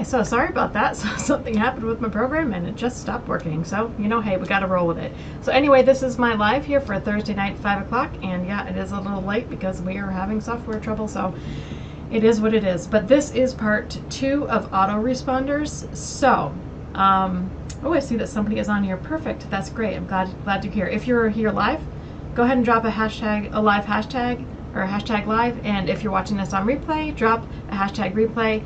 so sorry about that. So something happened with my program and it just stopped working. So, you know, hey, we got to roll with it. So anyway, this is my live here for Thursday night, 5 o'clock. And yeah, it is a little late because we are having software trouble. So it is what it is. But this is part 2 of autoresponders. So, oh, I see that somebody is on here. Perfect. That's great. I'm glad to hear. If you're here live, go ahead and drop a live hashtag, or a hashtag live. And if you're watching this on replay, drop a hashtag replay.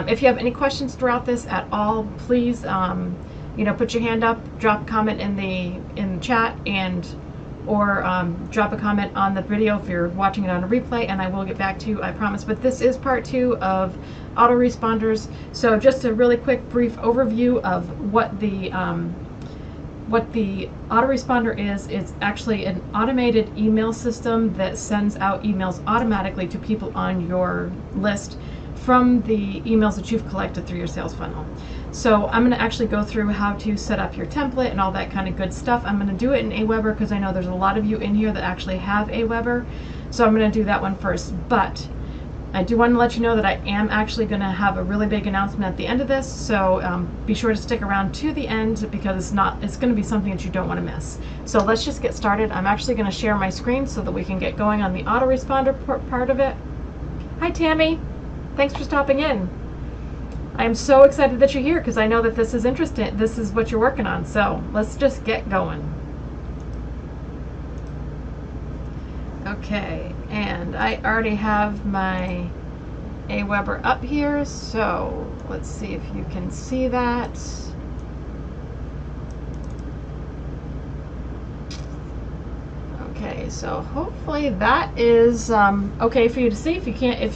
If you have any questions throughout this at all, please, put your hand up, drop a comment in the chat, or drop a comment on the video if you're watching it on a replay, and I will get back to you, I promise. But this is part 2 of autoresponders. So just a really quick, brief overview of what the autoresponder is. It's actually an automated email system that sends out emails automatically to people on your list from the emails that you've collected through your sales funnel. So I'm going to actually go through how to set up your template and all that kind of good stuff. I'm going to do it in Aweber because I know there's a lot of you in here that actually have Aweber. So I'm going to do that one first. But I do want to let you know that I am actually going to have a really big announcement at the end of this. So be sure to stick around to the end because it's going to be something that you don't want to miss. So let's just get started. I'm actually going to share my screen so that we can get going on the autoresponder part of it. Hi, Tammy. Thanks for stopping in. I am so excited that you're here because I know that this is interesting. This is what you're working on. So let's just get going. Okay, and I already have my Aweber up here, so let's see if you can see that. Okay, so hopefully that is okay for you to see. If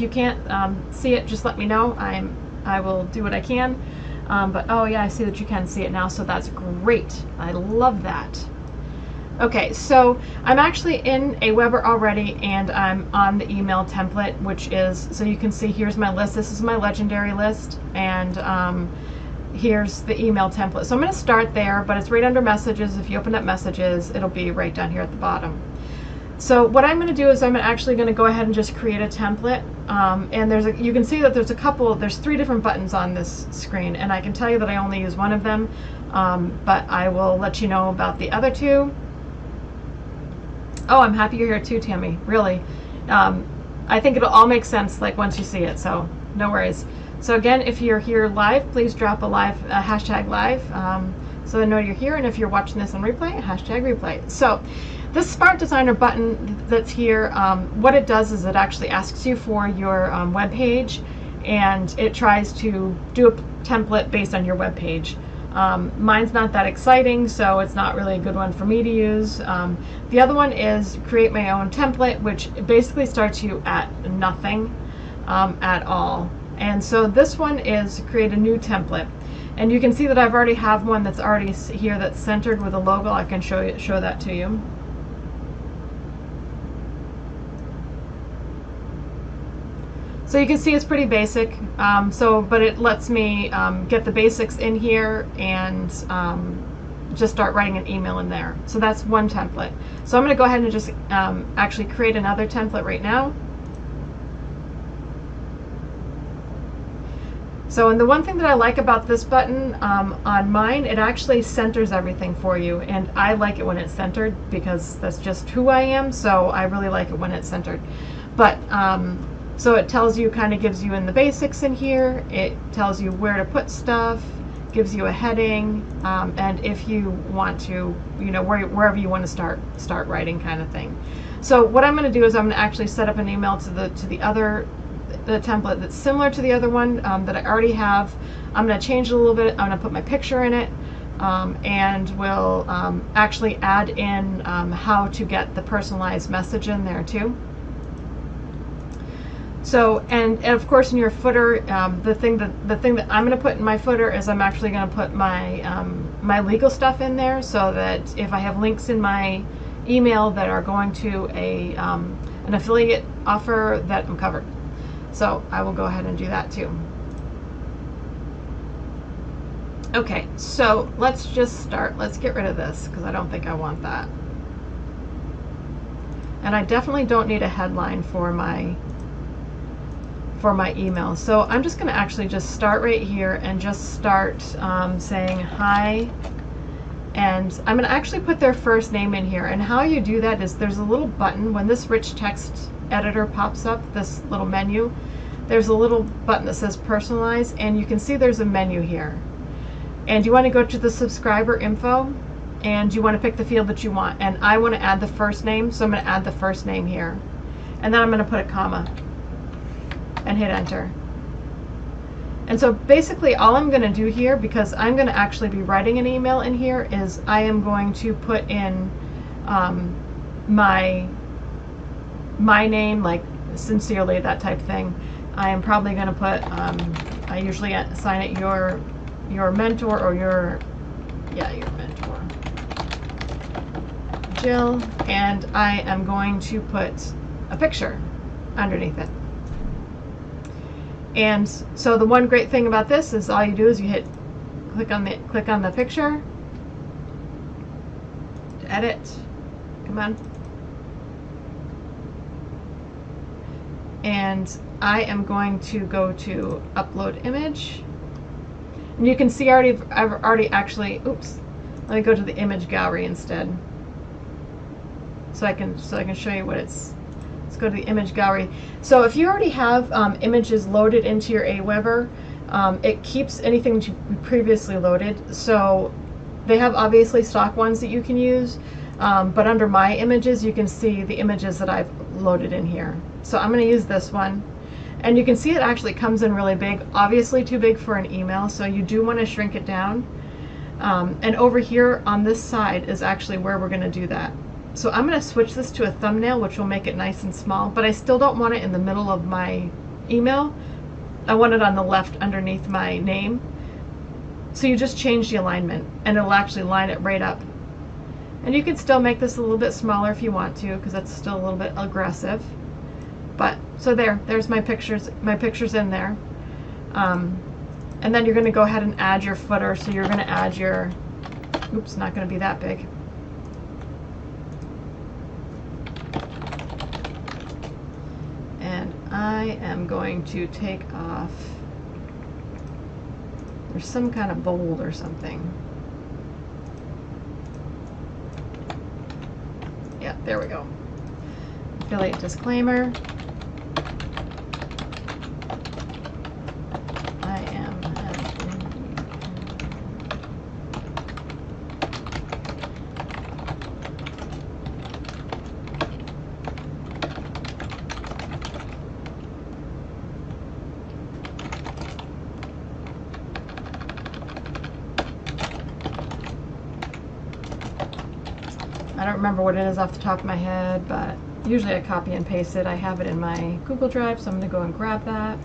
you can't see it, just let me know. I will do what I can. But oh yeah, I see that you can see it now, so that's great. I love that. Okay, so I'm actually in Aweber already, and I'm on the email template, which is, so you can see here's my list. This is my legendary list, and here's the email template. So I'm going to start there, but it's right under messages. If you open up messages, it'll be right down here at the bottom. So what I'm going to do is I'm actually going to go ahead and just create a template, and you can see that there's 3 different buttons on this screen, and I can tell you that I only use one of them, but I will let you know about the other 2. Oh, I'm happy you're here too, Tammy. Really. I think it'll all make sense like once you see it, so no worries. So again, if you're here live, please drop a hashtag live, so I know you're here, and if you're watching this on replay, hashtag replay. So this Smart Designer button that's here, what it does is it actually asks you for your web page, and it tries to do a template based on your web page. Mine's not that exciting, so it's not really a good one for me to use. The other one is create my own template, which basically starts you at nothing at all. And so this one is create a new template. And you can see that I've already have one that's already here that's centered with a logo. I can show that to you. So you can see it's pretty basic, but it lets me get the basics in here and just start writing an email in there. So that's one template. So I'm going to go ahead and just actually create another template right now. So, and the one thing that I like about this button on mine, it actually centers everything for you, and I like it when it's centered because that's just who I am, so I really like it when it's centered. But so it tells you, kind of gives you in the basics in here, it tells you where to put stuff, gives you a heading, and if you want to, wherever you want to start writing kind of thing. So what I'm going to do is I'm going to actually set up an email to the template that's similar to the other one that I already have. I'm going to change it a little bit. I'm going to put my picture in it, and we'll actually add in how to get the personalized message in there too. So, and of course in your footer, the thing that I'm going to put in my footer is I'm actually going to put my my legal stuff in there, so that if I have links in my email that are going to an affiliate offer, that I'm covered. So I will go ahead and do that too. Okay, so let's just start. Let's get rid of this because I don't think I want that. And I definitely don't need a headline for my for my email. So I'm just going to actually just start right here and just start saying hi. And I'm going to actually put their first name in here. And how you do that is there's a little button when this rich text editor pops up, this little menu, there's a little button that says personalize, and you can see there's a menu here. And you want to go to the subscriber info, and you want to pick the field that you want. And I want to add the first name, so I'm going to add the first name here. And then I'm going to put a comma and hit enter. And so basically all I'm going to do here, because I'm going to actually be writing an email in here, is I am going to put in my name, like sincerely, that type thing. I am probably going to put, I usually assign it your mentor, or your mentor, Jill, and I am going to put a picture underneath it. And so the one great thing about this is all you do is you click on the picture, edit, come on, and I am going to go to upload image, and you can see I've already actually, oops, let me go to the image gallery instead, so I can show you what it's. Let's go to the image gallery. So if you already have images loaded into your Aweber, it keeps anything that you previously loaded. So they have obviously stock ones that you can use, but under my images you can see the images that I've loaded in here. So I'm going to use this one, and you can see it actually comes in really big, obviously too big for an email, so you do want to shrink it down. And over here on this side is actually where we're going to do that. So I'm going to switch this to a thumbnail, which will make it nice and small, but I still don't want it in the middle of my email. I want it on the left underneath my name. So you just change the alignment, and it'll actually line it right up. And you can still make this a little bit smaller if you want to, because that's still a little bit aggressive. But so there's my pictures in there. And then you're going to go ahead and add your footer. So you're going to add your, oops, not going to be that big. And I am going to take off, there's some kind of bold or something. Yeah, there we go. Affiliate disclaimer. I am I don't remember what it is off the top of my head, but usually I copy and paste it. I have it in my Google Drive, so I'm going to go and grab that.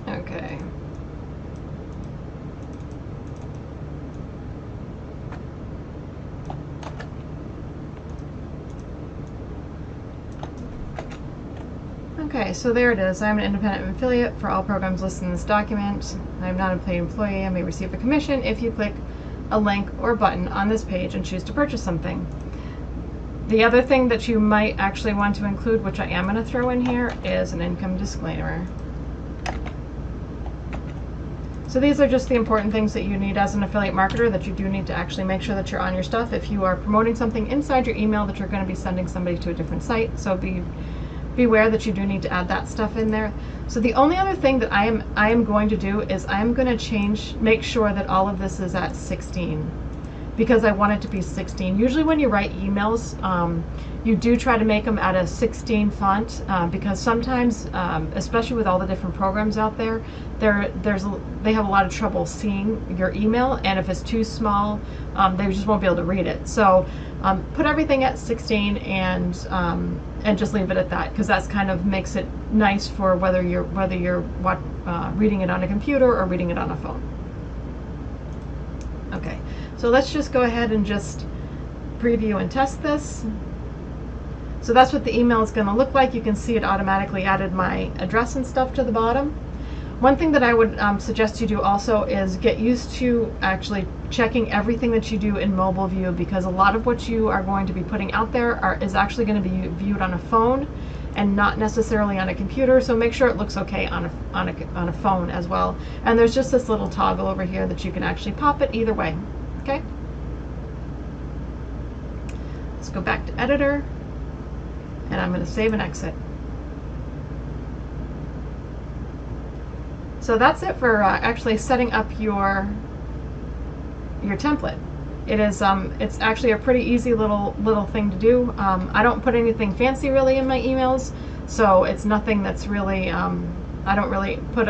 Okay. Okay, so there it is. I'm an independent affiliate for all programs listed in this document. I'm not a paid employee. I may receive a commission if you click a link or button on this page and choose to purchase something. The other thing that you might actually want to include, which I am going to throw in here, is an income disclaimer. So these are just the important things that you need as an affiliate marketer, that you do need to actually make sure that you're on your stuff if you are promoting something inside your email that you're going to be sending somebody to a different site. So beware that you do need to add that stuff in there. So the only other thing that I am going to do is I'm going to make sure that all of this is at 16. because I want it to be 16. Usually when you write emails, you do try to make them at a 16 font because sometimes, especially with all the different programs out there, they have a lot of trouble seeing your email, and if it's too small, they just won't be able to read it. So put everything at 16 and just leave it at that, because that's kind of makes it nice for whether you're reading it on a computer or reading it on a phone. Okay, so let's just go ahead and just preview and test this. So that's what the email is going to look like. You can see it automatically added my address and stuff to the bottom. One thing that I would suggest you do also is get used to actually checking everything that you do in mobile view, because a lot of what you are going to be putting out there is actually going to be viewed on a phone and not necessarily on a computer. So make sure it looks okay on a phone as well. And there's just this little toggle over here that you can actually pop it either way. Okay. Let's go back to editor, and I'm going to save and exit. So that's it for actually setting up your template. It is it's actually a pretty easy little thing to do. I don't put anything fancy really in my emails, so it's nothing that's really I don't really put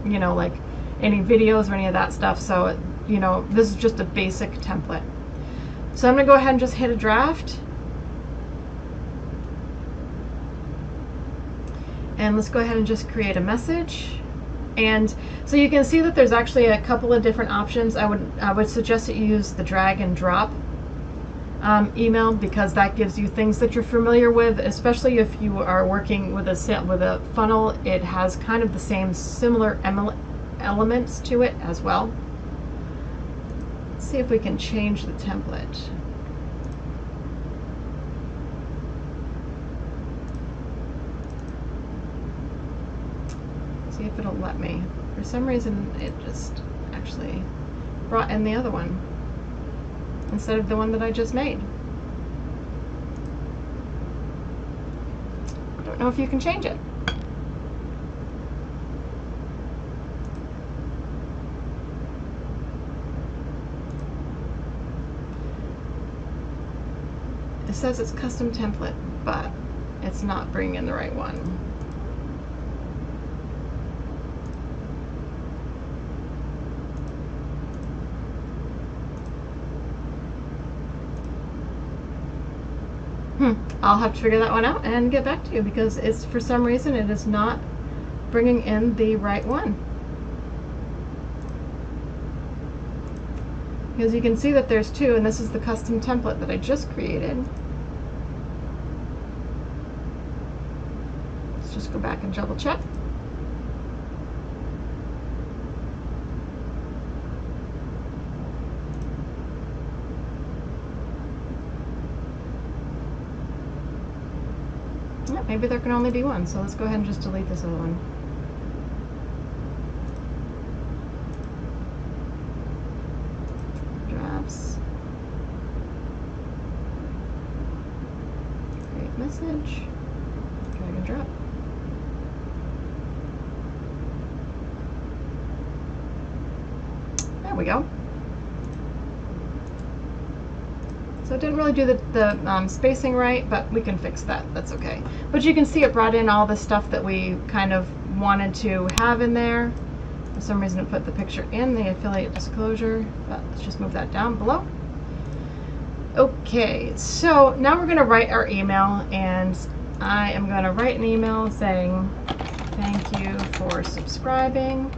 you know, like any videos or any of that stuff. So you know, this is just a basic template. So I'm gonna go ahead and just hit a draft. And let's go ahead and just create a message. And so you can see that there's actually a couple of different options. I would suggest that you use the drag and drop email, because that gives you things that you're familiar with, especially if you are working with a funnel. It has kind of the same similar elements to it as well. Let's see if we can change the template. See if it'll let me. For some reason it just actually brought in the other one instead of the one that I just made. I don't know if you can change it. It says it's custom template, but it's not bringing in the right one. I'll have to figure that one out and get back to you, because it's, for some reason, it is not bringing in the right one. Because you can see that there's two, and this is the custom template that I just created. Let's just go back and double check. Maybe there can only be one, so let's go ahead and just delete this other one. Drafts. Create message. Drag and drop. There we go. So it didn't really do the spacing right, but we can fix that. That's okay. But you can see it brought in all the stuff that we kind of wanted to have in there. For some reason it put the picture in the affiliate disclosure, but let's just move that down below. Okay, so now we're going to write our email, and I am going to write an email saying, thank you for subscribing.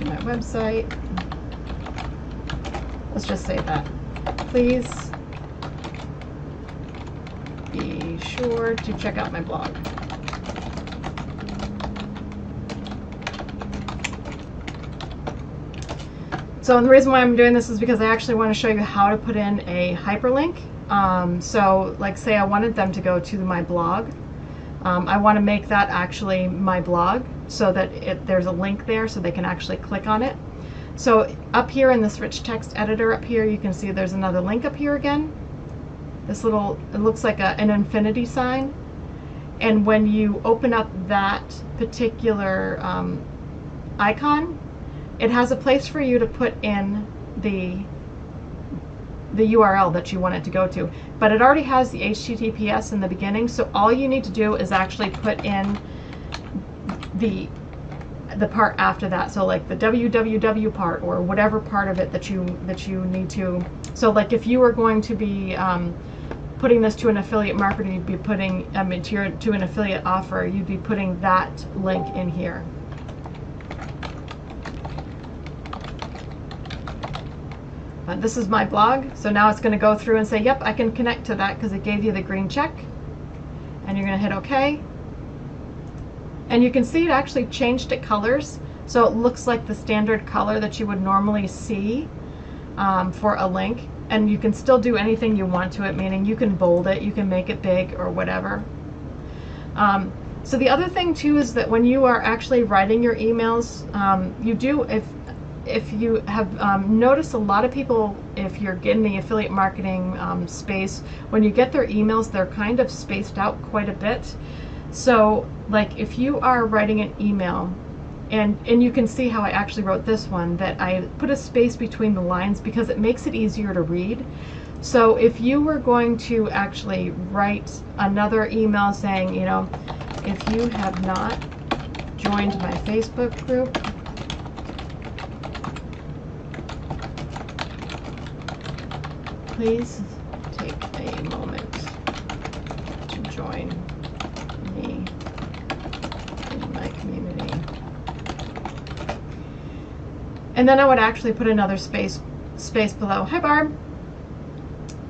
My website. Let's just say that. Please be sure to check out my blog. So the reason why I'm doing this is because I actually want to show you how to put in a hyperlink. So like, say I wanted them to go to my blog. I want to make that actually my blog, so that there's a link there so they can actually click on it. So up here in this rich text editor up here, you can see there's another link up here again. This little, it looks like an infinity sign. And when you open up that particular icon, it has a place for you to put in the URL that you want it to go to, but it already has the HTTPS in the beginning, so all you need to do is actually put in the part after that, so like the www part or whatever part of it that you need to. So like if you were going to be putting this to an affiliate marketer, you'd be putting to an affiliate offer, you'd be putting that link in here. This is my blog, so now it's going to go through and say, yep, I can connect to that because it gave you the green check. And you're going to hit OK. And you can see it actually changed it colors, so it looks like the standard color that you would normally see for a link. And you can still do anything you want to it, meaning you can bold it, you can make it big or whatever. So the other thing too is that when you are actually writing your emails, you do, if you have noticed, a lot of people, if you're getting the affiliate marketing space, when you get their emails, they're kind of spaced out quite a bit. So like if you are writing an email, and you can see how I actually wrote this one, that I put a space between the lines because it makes it easier to read. So if you were going to actually write another email saying, you know, if you have not joined my Facebook group, please take a moment to join me in my community. And then I would actually put another space below. Hi, Barb.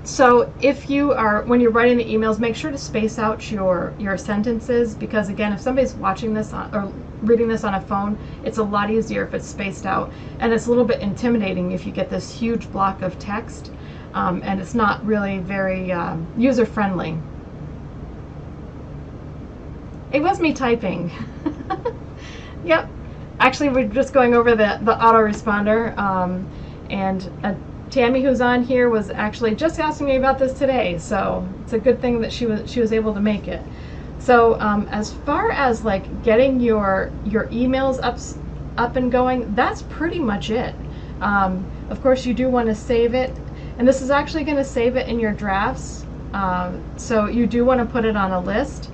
So if you are, when you're writing the emails, make sure to space out your sentences, because again, if somebody's watching this or reading this on a phone, it's a lot easier if it's spaced out. And it's a little bit intimidating if you get this huge block of text. And it's not really very user-friendly. It was me typing. Yep. Actually, we're just going over the autoresponder. And Tammy, who's on here, was actually just asking me about this today. So it's a good thing that she was able to make it. So as far as like getting your emails up and going, that's pretty much it. Of course, you do want to save it. And this is actually going to save it in your drafts. So you do want to put it on a list.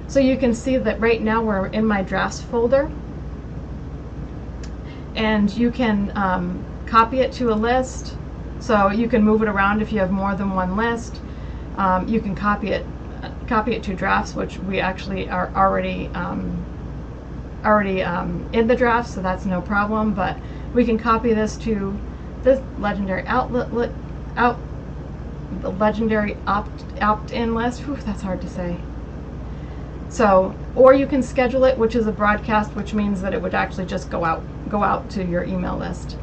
So you can see that right now we're in my drafts folder. And you can copy it to a list. So you can move it around if you have more than one list. You can copy it to drafts, which we actually are already in the drafts, so that's no problem. But we can copy this to this legendary the legendary opt-in list. Whew, that's hard to say. So, or you can schedule it, which is a broadcast, which means that it would actually just go out to your email list.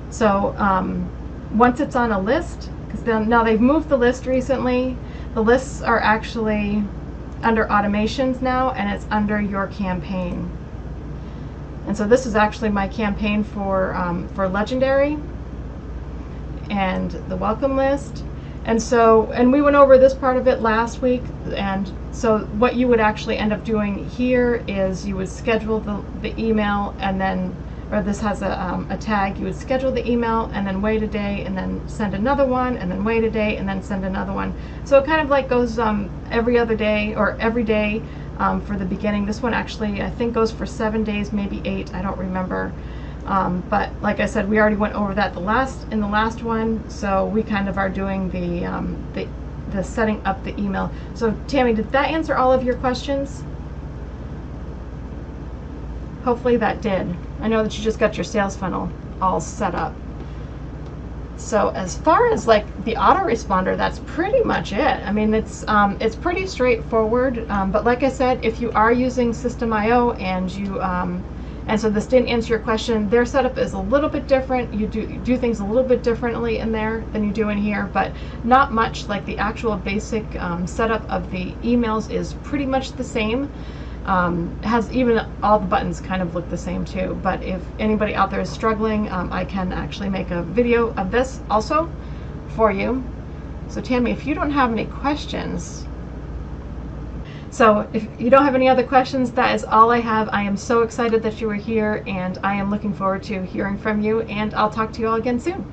So once it's on a list, because now they've moved the list recently, the lists are actually under automations now, and it's under your campaign. And so this is actually my campaign for Legendary and the welcome list. And so, and we went over this part of it last week. And so what you would actually end up doing here is you would schedule the email, and then, or this has a tag, you would schedule the email and then wait a day and then send another one and then wait a day and then send another one. So it kind of like goes every other day or every day for the beginning. This one actually I think goes for 7 days, maybe 8, I don't remember. But like I said, we already went over that in the last one, so we kind of are doing the setting up the email. So Tammy, did that answer all of your questions? Hopefully that did. I know that you just got your sales funnel all set up. So as far as like the autoresponder, that's pretty much it. I mean, it's pretty straightforward. But like I said, if you are using System.io and you and so this didn't answer your question, their setup is a little bit different. You do things a little bit differently in there than you do in here, but not much. Like the actual basic setup of the emails is pretty much the same. Has even all the buttons kind of look the same too. But if anybody out there is struggling, I can actually make a video of this also for you. So Tammy, if you don't have any questions, So if you don't have any other questions, that is all I have. I am so excited that you are here, and I am looking forward to hearing from you, and I'll talk to you all again soon.